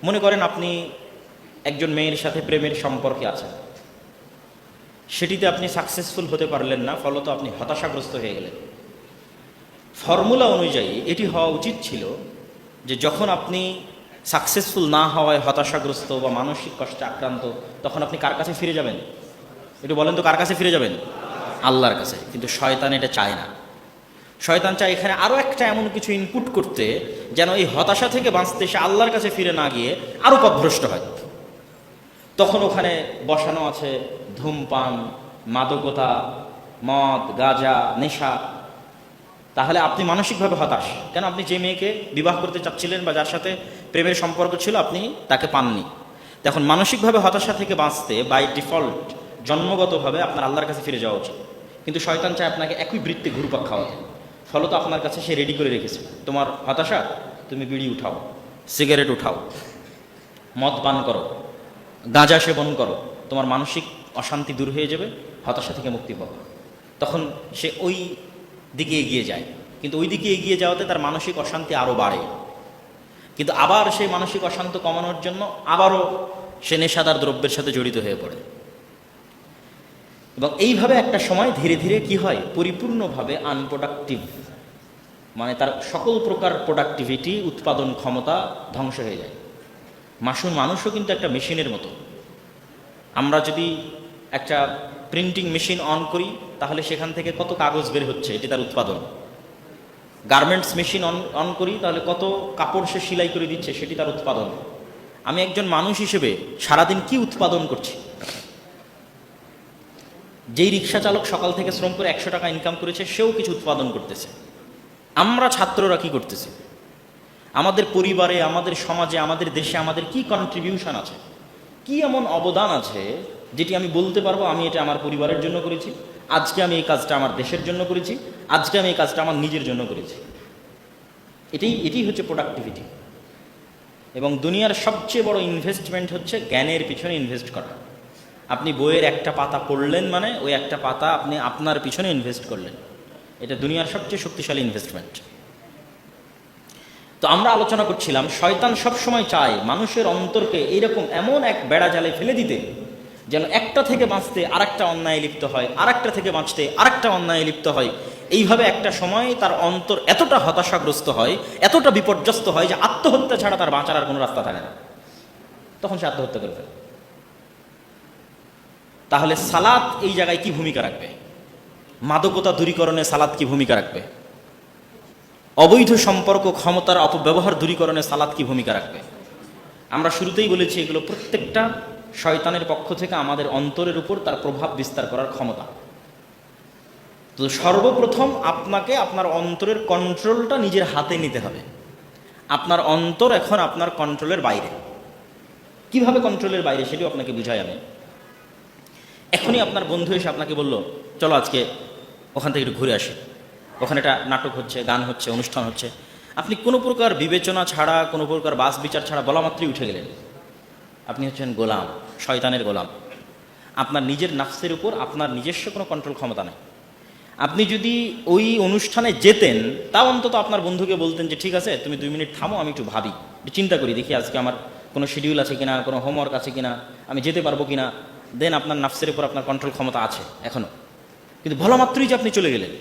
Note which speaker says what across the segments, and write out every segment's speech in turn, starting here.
Speaker 1: মনে করেন আপনি একজন মেয়ের সাথে প্রেমের সম্পর্কে আছেন, সেটিতে আপনি সাকসেসফুল হতে পারলেন না, ফলত আপনি হতাশাগ্রস্ত হয়ে গেলেন। ফর্মুলা অনুযায়ী এটি হওয়া উচিত ছিল যে যখন আপনি সাকসেসফুল না হওয়ায় হতাশাগ্রস্ত বা মানসিক কষ্টে আক্রান্ত, তখন আপনি কার কাছে ফিরে যাবেন? একটু বলেন তো, কার কাছে ফিরে যাবেন? আল্লাহর কাছে। কিন্তু শয়তান এটা চায় না। শয়তান চায় এখানে আরও একটা এমন কিছু ইনপুট করতে, যেন এই হতাশা থেকে বাঁচতে সে আল্লাহর কাছে ফিরে না গিয়ে আরও পথভ্রষ্ট হয়। তখন ওখানে বসানো আছে ধূমপান, মাদকতা, মদ, গাঁজা, নেশা। তাহলে আপনি মানসিকভাবে হতাশ কেন? আপনি যে মেয়েকে বিবাহ করতে চাচ্ছিলেন বা যার সাথে প্রেমের সম্পর্ক ছিল, আপনি তাকে পাননি। তখন মানসিকভাবে হতাশা থেকে বাঁচতে বাই ডিফল্ট জন্মগতভাবে আপনার আল্লাহর কাছে ফিরে যাওয়া উচিত। কিন্তু শয়তান চায় আপনাকে একই বৃত্তে ঘুরপাক খাওয়াতে। ফলত আপনার কাছে সে রেডি করে রেখেছে, তোমার হতাশা, তুমি বিড়ি উঠাও, সিগারেট উঠাও, মদ পান করো, গাঁজা সেবন করো, তোমার মানসিক অশান্তি দূর হয়ে যাবে, হতাশা থেকে মুক্তি পাবে। তখন সে ওই দিকে এগিয়ে যায়, কিন্তু ওই দিকে এগিয়ে যাওয়াতে তার মানসিক অশান্তি আরও বাড়ে। কিন্তু আবার সেই মানসিক অশান্তি কমানোর জন্য আবারও সে নেশাদার দ্রব্যের সাথে জড়িত হয়ে পড়ে। এবং এইভাবে একটা সময় ধীরে ধীরে কি হয়, পরিপূর্ণভাবে আনপ্রোডাক্টিভ, মানে তার সকল প্রকার প্রোডাক্টিভিটি, উৎপাদন ক্ষমতা ধ্বংস হয়ে যায়। মানুষও কিন্তু একটা মেশিনের মতো। আমরা যদি একটা প্রিন্টিং মেশিন অন করি, তাহলে সেখান থেকে কত কাগজ বের হচ্ছে, এটি তার উৎপাদন। গার্মেন্টস মেশিন অন করি, তাহলে কত কাপড় সে সেলাই করে দিচ্ছে, সেটি তার উৎপাদন। আমি একজন মানুষ হিসেবে সারাদিন কি উৎপাদন করছি? যেই রিক্সা চালক সকাল থেকে শ্রম করে 100 টাকা ইনকাম করেছে, সেও কিছু উৎপাদন করতেছে। আমরা ছাত্ররা কি করতেছি? আমাদের পরিবারে, আমাদের সমাজে, আমাদের দেশে আমাদের কি কন্ট্রিবিউশন আছে, কি এমন অবদান আছে যেটি আমি বলতে পারবো আমি এটা আমার পরিবারের জন্য করেছি, আজকে আমি এই কাজটা আমার দেশের জন্য করেছি, আজকে আমি এই কাজটা আমার নিজের জন্য করেছি। এটি হচ্ছে প্রোডাক্টিভিটি। এবং দুনিয়ার সবচেয়ে বড় ইনভেস্টমেন্ট হচ্ছে জ্ঞানের পিছনে ইনভেস্ট করা। আপনি বইয়ের একটা পাতা পড়লেন মানে ওই একটা পাতা আপনি আপনার পিছনে ইনভেস্ট করলেন। এটা দুনিয়ার সবচেয়ে শক্তিশালী ইনভেস্টমেন্ট। তো আমরা আলোচনা করছিলাম, শয়তান সবসময় চায় মানুষের অন্তরকে এইরকম এমন এক বেড়া জালে ফেলে দিতে, যেন একটা থেকে বাঁচতে আরেকটা অন্যায় লিপ্ত হয়, আরেকটা থেকে বাঁচতে আরেকটা অন্যায় লিপ্ত হয়। এইভাবে একটা সময় তার অন্তর এতটা হতাশাগ্রস্ত হয়, এতটা বিপর্যস্ত হয় যে আত্মহত্যা ছাড়া তার বাঁচার আর কোনো রাস্তা থাকে না। তখন সে আত্মহত্যা করে ফেলে। তাহলে সালাত এই জায়গায় কি ভূমিকা রাখবে? মাদকতা দূরীকরণে সালাত কি ভূমিকা রাখবে? অবৈধ সম্পর্ক, ক্ষমতার অপব্যবহার দূরীকরণে সালাত কি ভূমিকা রাখবে? আমরা শুরুতেই বলেছি, এগুলো প্রত্যেকটা শয়তানের পক্ষ থেকে আমাদের অন্তরের উপর তার প্রভাব বিস্তার করার ক্ষমতা। তো সর্বপ্রথম আপনাকে আপনার অন্তরের কন্ট্রোলটা নিজের হাতে নিতে হবে। আপনার অন্তর এখন আপনার কন্ট্রোলের বাইরে। কিভাবে কন্ট্রোলের বাইরে সেটিও আপনাকে বুঝাই আমি। এখনই আপনার বন্ধু এসে আপনাকে বলল, চলো আজকে ওখান থেকে একটু ঘুরে আসি, ওখানে একটা নাটক হচ্ছে, গান হচ্ছে, অনুষ্ঠান হচ্ছে। আপনি কোনো প্রকার বিবেচনা ছাড়া, কোনো প্রকার বাস বিচার ছাড়া বলা মাত্রই উঠে গেলেন। আপনি হচ্ছেন গোলাম, শয়তানের গোলাম। আপনার নিজের নাফসের উপর আপনার নিজস্ব কোনো কন্ট্রোল ক্ষমতা নেই। আপনি যদি ওই অনুষ্ঠানে যেতেন, তাও অন্তত আপনার বন্ধুকে বলতেন যে ঠিক আছে, তুমি 2 মিনিট থামো, আমি একটু ভাবি, একটু চিন্তা করি, দেখি আজকে আমার কোনো শিডিউল আছে কিনা, কোনো হোমওয়ার্ক আছে কিনা, আমি যেতে পারবো কিনা। দেন আপনার নাফসের উপর আপনার কন্ট্রোল ক্ষমতা আছে এখনও। কিন্তু বলা মাত্রই যে আপনি চলে গেলেন,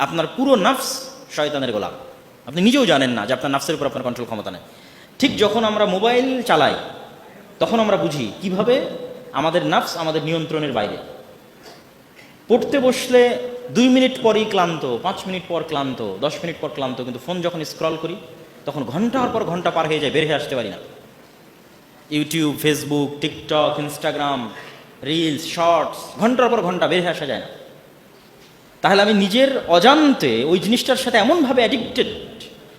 Speaker 1: আপনার পুরো নাফস শয়তানের গোলাম। আপনি নিজেও জানেন না যে আপনার নাফসের উপর আপনার কন্ট্রোল ক্ষমতা নেই। ঠিক যখন আমরা মোবাইল চালাই, তখন আমরা বুঝি কিভাবে আমাদের নাফস আমাদের নিয়ন্ত্রণের বাইরে। পড়তে বসলে 2 মিনিট পরই ক্লান্ত, 5 মিনিট পর ক্লান্ত, 10 মিনিট পর ক্লান্ত, কিন্তু ফোন যখন স্ক্রল করি তখন ঘন্টার পর ঘন্টা পার হয়ে যায়, বের হয়ে আসতে পারি না। YouTube, Facebook, TikTok, Instagram, reels, shorts, ঘন্টার পর ঘন্টা বের হয়ে আসা যায় না। তাহলে আমি নিজের অজান্তে ওই জিনিসটার সাথে এমনভাবে অ্যাডিক্টেড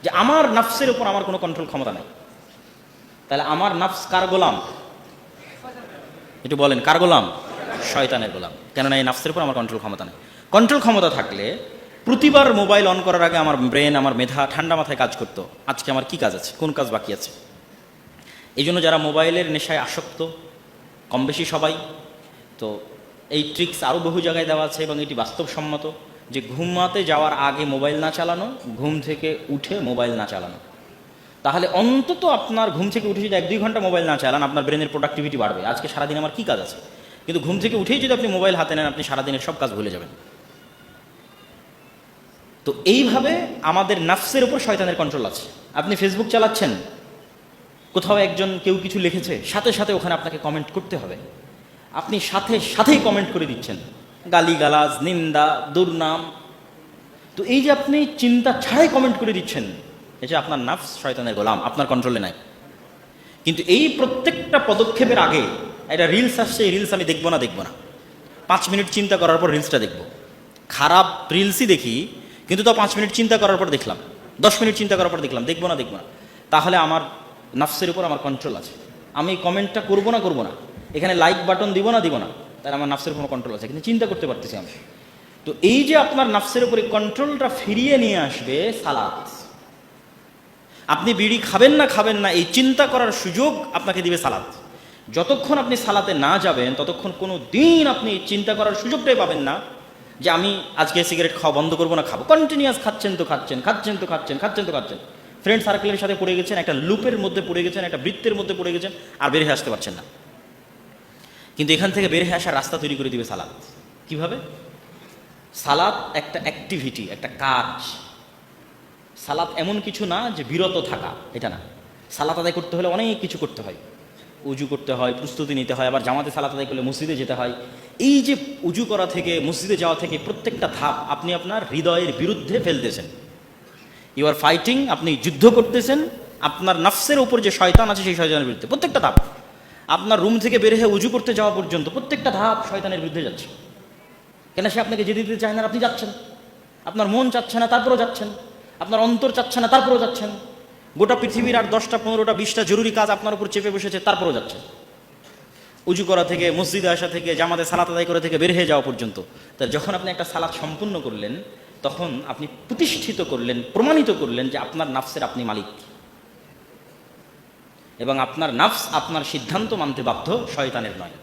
Speaker 1: যে আমার নাফসের উপর আমার কোনো কন্ট্রোল ক্ষমতা নাই। তাহলে আমার নাফস কার গোলাম? একটু বলেন, কার গোলাম? শয়তানের গোলাম। কেননা এই নাফসের উপর আমার কন্ট্রোল ক্ষমতা নেই। কন্ট্রোল ক্ষমতা থাকলে প্রতিবার মোবাইল অন করার আগে আমার ব্রেন, আমার মেধা ঠান্ডা মাথায় কাজ করতো, আজকে আমার কি কাজ আছে, কোন কাজ বাকি আছে। এই জন্য যারা মোবাইলের নেশায় আসক্ত, কম বেশি সবাই, তো এই ট্রিক্স আরও বহু জায়গায় দেওয়া আছে এবং এটি বাস্তবসম্মত যে ঘুমাতে যাওয়ার আগে মোবাইল না চালানো, ঘুম থেকে উঠে মোবাইল না চালানো। তাহলে অন্তত আপনার ঘুম থেকে উঠে যদি 1-2 ঘন্টা মোবাইল না চালান, আপনার ব্রেনের প্রোডাক্টিভিটি বাড়বে। আজকে সারাদিন আমার কী কাজ আছে, কিন্তু ঘুম থেকে উঠেই যদি আপনি মোবাইল হাতে নেন, আপনি সারাদিনের সব কাজ ভুলে যাবেন। তো এইভাবে আমাদের নাফসের উপর শয়তানের কন্ট্রোল আছে। আপনি ফেসবুক চালাচ্ছেন, কোথাও একজন কেউ কিছু লিখেছে, সাথে সাথে ওখানে আপনাকে কমেন্ট করতে হবে। আপনি সাথে সাথেই কমেন্ট করে দিচ্ছেন, গালিগালাজ, নিন্দা, দুর্নাম। তো এই যে আপনি চিন্তা ছাড়াই কমেন্ট করে দিচ্ছেন, এই যে আপনার নাফস শয়তানের গোলাম, আপনার কন্ট্রোলে নাই। কিন্তু এই প্রত্যেকটা পদক্ষেপের আগে একটা রিলস আসছে, এই রিলস আমি দেখবো না 5 মিনিট চিন্তা করার পর রিলসটা দেখব। খারাপ রিলসই দেখি, কিন্তু তো 5 মিনিট চিন্তা করার পর দেখলাম, 10 মিনিট চিন্তা করার পর দেখলাম, দেখবো না। তাহলে আমার নাফসের উপর আমার কন্ট্রোল আছে। আমি কমেন্টটা করবো না, এখানে লাইক বাটন দিব না, তাহলে আমার নাফসের কোনো কন্ট্রোল আছে, কিন্তু চিন্তা করতে পারতেছি আমি। তো এই যে আপনার নাফসের উপরে কন্ট্রোলটা ফিরিয়ে নিয়ে আসবে সালাত। আপনি বিড়ি খাবেন না এই চিন্তা করার সুযোগ আপনাকে দিবে সালাত। যতক্ষণ আপনি সালাতে না যাবেন, ততক্ষণ কোনো দিন আপনি চিন্তা করার সুযোগটাই পাবেন না যে আমি আজকে সিগারেট খাওয়া বন্ধ করবো না, খাবো। কন্টিনিউয়াস খাচ্ছেন। ফ্রেন্ড সার্কেলের সাথে পড়ে গেছেন, একটা লুপের মধ্যে পড়ে গেছেন, একটা বৃত্তের মধ্যে পড়ে গেছেন, আর বের হয়ে আসতে পারছেন না। কিন্তু এখান থেকে বের হয়ে আসার রাস্তা তৈরি করে দিবে সালাত। কিভাবে? সালাত একটা অ্যাক্টিভিটি, একটা কাজ। সালাত এমন কিছু না যে বিরত থাকা, এটা না। সালাত আদায় করতে হলে অনেক কিছু করতে হয়, উজু করতে হয়, প্রস্তুতি নিতে হয়, আবার জামাতে সালাত আদায় করলে মসজিদে যেতে হয়। এই যে উজু করা থেকে মসজিদে যাওয়া থেকে প্রত্যেকটা ধাপ আপনি আপনার হৃদয়ের বিরুদ্ধে ফেলতেছেন। ইউ আর ফাইটিং, আপনি যুদ্ধ করতেছেন আপনার নাফসের উপর যে শয়তান আছে সেই শয়তানের বিরুদ্ধে। প্রত্যেকটা ধাপ, আপনার রুম থেকে বের হয়ে উজু করতে যাওয়া পর্যন্ত প্রত্যেকটা ধাপ শয়তানের বিরুদ্ধে যাচ্ছে। কেন? সে আপনাকে যেতে দিতে চায় না, আপনি যাচ্ছেন। আপনার মন চাচ্ছে না, তারপরেও যাচ্ছেন। আপনার অন্তর চাচ্ছে না, তারপরেও যাচ্ছেন। গোটা পৃথিবীর আর 10টা 15টা 20টা জরুরি কাজ আপনার উপর চেপে বসেছে, তারপরেও যাচ্ছেন। উজু করা থেকে, মসজিদে আসা থেকে, জামাতে সালাত আদায় করে থেকে বের হয়ে যাওয়া পর্যন্ত। তা যখন আপনি একটা সালাত সম্পূর্ণ করলেন, তখন আপনি প্রতিষ্ঠিত করলেন, প্রমাণিত করলেন যে আপনার নাফসের আপনি মালিক, এবং আপনার নাফস আপনার সিদ্ধান্ত মানতে বাধ্য, শয়তানের নয়।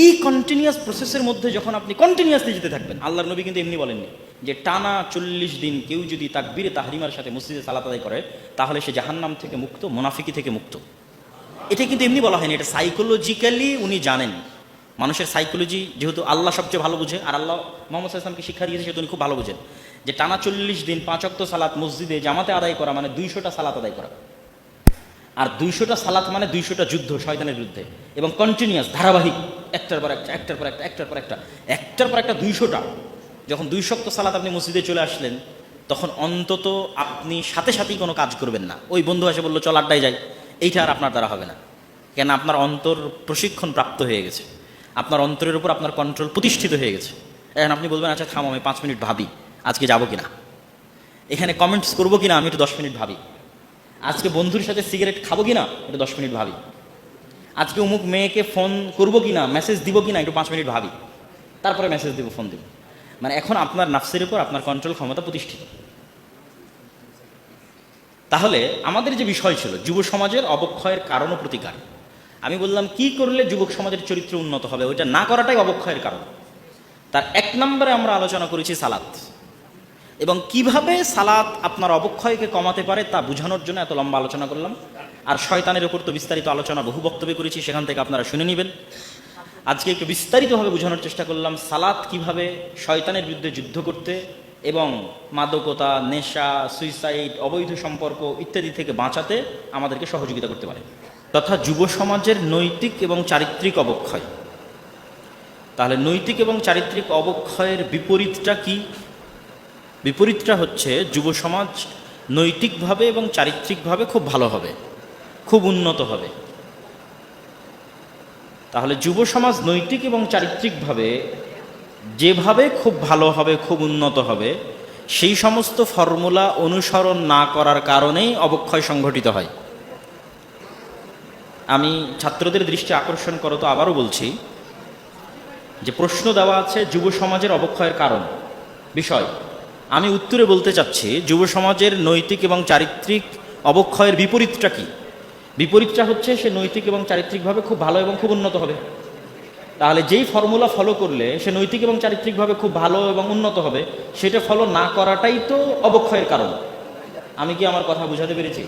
Speaker 1: এই কন্টিনিউয়াস প্রসেসের মধ্যে যখন আপনি কন্টিনিউয়াসলি যেতে থাকবেন, আল্লাহর নবী কিন্তু এমনি বলেননি যে টানা 40 দিন কেউ যদি তাকবীরে তাহরিমার সাথে মসজিদে সালাত আদায় করে, তাহলে সে জাহান্নাম থেকে মুক্ত, মুনাফিকি থেকে মুক্ত। এটা কিন্তু এমনি বলা হয়নি, এটা সাইকোলজিক্যালি উনি জানেন। মানুষের সাইকোলজি যেহেতু আল্লাহ সবচেয়ে ভালো বুঝে, আর আল্লাহ মুহাম্মদ সাল্লাল্লাহু আলাইহি ওয়াসাল্লামকে শিক্ষা দিয়েছে, সেহেতু উনি খুব ভালো বুঝেন যে টানা 40 দিন 5 ওয়াক্ত সালাত মসজিদে জামাতে আদায় করা মানে 200টা সালাত আদায় করা। আর 200টা সালাত মানে 200টা যুদ্ধ শয়তানের বিরুদ্ধে, এবং কন্টিনিউয়াস, ধারাবাহিক, একটার পর একটা 200টা। যখন 200 ওয়াক্ত সালাত আপনি মসজিদে চলে আসলেন, তখন অন্তত আপনি সাথে সাথেই কোনো কাজ করবেন না। ওই বন্ধু এসে বললো চল আড্ডায় যাই, এইটা আর আপনার দ্বারা হবে না। কেন? আপনার অন্তর প্রশিক্ষণ প্রাপ্ত হয়ে গেছে, আপনার অন্তরের উপর আপনার কন্ট্রোল প্রতিষ্ঠিত হয়ে গেছে। এখন আপনি বলবেন আচ্ছা থামো, আমি 5 মিনিট ভাবি আজকে যাবো কিনা, এখানে কমেন্টস করবো কিনা, আমি একটু 10 মিনিট ভাবি। আজকে বন্ধুর সাথে সিগারেট খাবো কিনা, একটু 10 মিনিট ভাবি। আজকে অমুক মেয়েকে ফোন করবো কিনা, মেসেজ দিব কিনা, একটু 5 মিনিট ভাবি, তারপরে মেসেজ দিব, ফোন দিব। মানে এখন আপনার নাফসের উপর আপনার কন্ট্রোল ক্ষমতা প্রতিষ্ঠিত। তাহলে আমাদের যে বিষয় ছিল যুব সমাজের অবক্ষয়ের কারণ ও প্রতিকার, আমি বললাম কি করলে যুবক সমাজের চরিত্র উন্নত হবে, ওইটা না করাটাই অবক্ষয়ের কারণ। তার 1 নম্বরে আমরা আলোচনা করেছি সালাত, এবং কিভাবে সালাত আপনার অবক্ষয়কে কমাতে পারে তা বোঝানোর জন্য এত লম্বা আলোচনা করলাম। আর শয়তানের উপর তো বিস্তারিত আলোচনা বহু বক্তব্য করেছি, সেখান থেকে আপনারা শুনে নেবেন। আজকে একটু বিস্তারিতভাবে বোঝানোর চেষ্টা করলাম সালাত কিভাবে শয়তানের বিরুদ্ধে যুদ্ধ করতে এবং মাদকতা, নেশা, সুইসাইড, অবৈধ সম্পর্ক ইত্যাদি থেকে বাঁচাতে আমাদেরকে সহযোগিতা করতে পারে, তথা যুব সমাজের নৈতিক এবং চারিত্রিক অবক্ষয়। তাহলে নৈতিক এবং চারিত্রিক অবক্ষয়ের বিপরীতটা কি? বিপরীতটা হচ্ছে যুব সমাজ নৈতিকভাবে এবং চারিত্রিকভাবে খুব ভালো হবে, খুব উন্নত হবে। তাহলে যুব সমাজ নৈতিক এবং চারিত্রিকভাবে যেভাবে খুব ভালো হবে, খুব উন্নত হবে, সেই সমস্ত ফর্মুলা অনুসরণ না করার কারণেই অবক্ষয় সংঘটিত হয়। আমি ছাত্রদের দৃষ্টি আকর্ষণ করতে আবারও বলছি যে প্রশ্ন দেওয়া আছে যুব সমাজের অবক্ষয়ের কারণ বিষয়। আমি উত্তরে বলতে চাচ্ছি যুব সমাজের নৈতিক এবং চারিত্রিক অবক্ষয়ের বিপরীতটা কি? বিপরীতটা হচ্ছে সে নৈতিক এবং চারিত্রিকভাবে খুব ভালো এবং খুব উন্নত হবে। তাহলে যেই ফর্মুলা ফলো করলে সে নৈতিক এবং চারিত্রিকভাবে খুব ভালো এবং উন্নত হবে, সেটা ফলো না করাটাই তো অবক্ষয়ের কারণ। আমি কি আমার কথা বুঝাতে পেরেছি?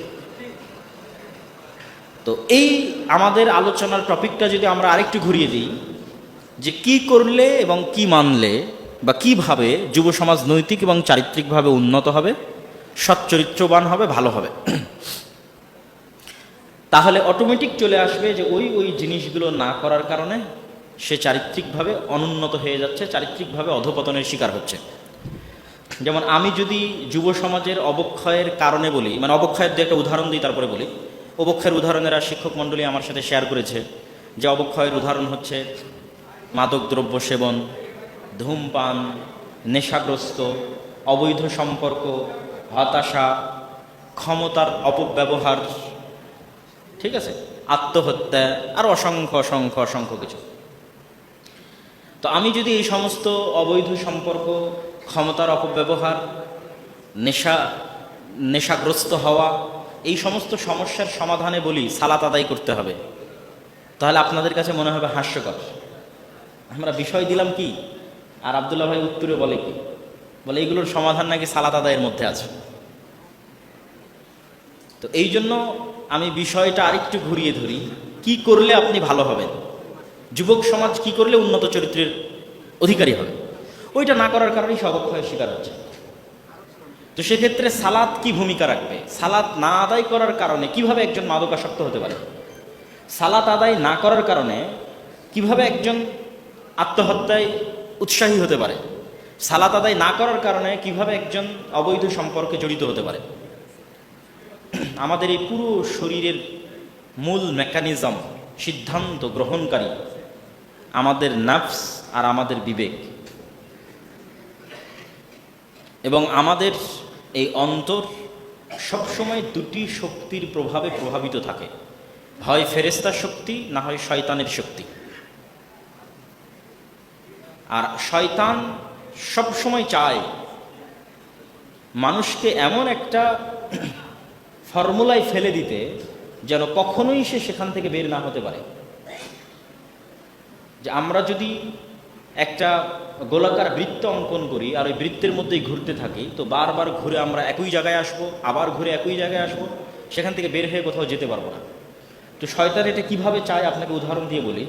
Speaker 1: তো এই আমাদের আলোচনার টপিকটা যদি আমরা আরেকটু ঘুরিয়ে দিই, যে কি করলে এবং কি মানলে বা কিভাবে যুব সমাজ নৈতিক এবং চারিত্রিকভাবে উন্নত হবে, সচ্চরিত্রবান হবে, ভালো হবে, তাহলে অটোমেটিক চলে আসবে যে ওই জিনিসগুলো না করার কারণে সে চারিত্রিকভাবে অনুন্নত হয়ে যাচ্ছে, চারিত্রিকভাবে অধপতনের শিকার হচ্ছে। যেমন আমি যদি যুব সমাজের অবক্ষয়ের কারণে বলি, মানে অবক্ষয়ের দু একটা উদাহরণ দিই তারপরে বলি। অবক্ষয়ের উদাহরণেরা শিক্ষক মণ্ডলী আমার সাথে শেয়ার করেছে যে অবক্ষয়ের উদাহরণ হচ্ছে মাদক দ্রব্য সেবন, ধূমপান, নেশাগ্রস্ত, অবৈধ সম্পর্ক, হতাশা, ক্ষমতার অপব্যবহার, ঠিক আছে, আত্মহত্যা, আর অসংখ্য অসংখ্য অসংখ্য কিছু। তো আমি যদি এই সমস্ত অবৈধ সম্পর্ক, ক্ষমতার অপব্যবহার, নেশাগ্রস্ত হওয়া, এই সমস্ত সমস্যার সমাধানে বলি সালাত আদায় করতে হবে, তাহলে আপনাদের কাছে মনে হবে হাস্যকর। আমরা বিষয় দিলাম কি, আর আব্দুল্লাহ ভাই উত্তরে বলে কি, বলে এইগুলোর সমাধান নাকি সালাত আদায়ের মধ্যে আছে। তো এই জন্য আমি বিষয়টা আরেকটু ঘুরিয়ে ধরি, কি করলে আপনি ভালো হবেন, যুবক সমাজ কি করলে উন্নত চরিত্রের অধিকারী হবে, ওইটা না করার কারণেই সে অবক্ষয়ের শিকার হচ্ছে। তো সেক্ষেত্রে সালাত কি ভূমিকা রাখবে, সালাত না আদায় করার কারণে কিভাবে একজন মাদকাসক্ত হতে পারে, সালাত আদায় না করার কারণে কিভাবে একজন আত্মহত্যায় উৎসাহী হতে পারে, সালাত আদায় না করার কারণে কিভাবে একজন অবৈধ সম্পর্কে জড়িত হতে পারে। আমাদের এই পুরো শরীরের মূল মেকানিজম, সিদ্ধান্ত গ্রহণকারী আমাদের নাফস আর আমাদের বিবেক, এবং আমাদের এই অন্তর সবসময় দুটি শক্তির প্রভাবে প্রভাবিত থাকে, হয় ফেরেশতার শক্তি, না হয় শয়তানের শক্তি। আর শয়তান সবসময় চায় মানুষকে এমন একটা ফর্মুলায় ফেলে দিতে যেন কখনোই সে সেখান থেকে বের না হতে পারে। যে আমরা যদি একটা গোলাকার বৃত্ত অঙ্কন করি আর ওই বৃত্তের মধ্যেই ঘুরতে থাকি, তো বারবার ঘুরে আমরা একই জায়গায় আসবো, আবার ঘুরে একই জায়গায় আসবো, সেখান থেকে বের হয়ে কোথাও যেতে পারবো না। তো শয়তান এটা কিভাবে চায় আপনাকে উদাহরণ দিয়ে বলি।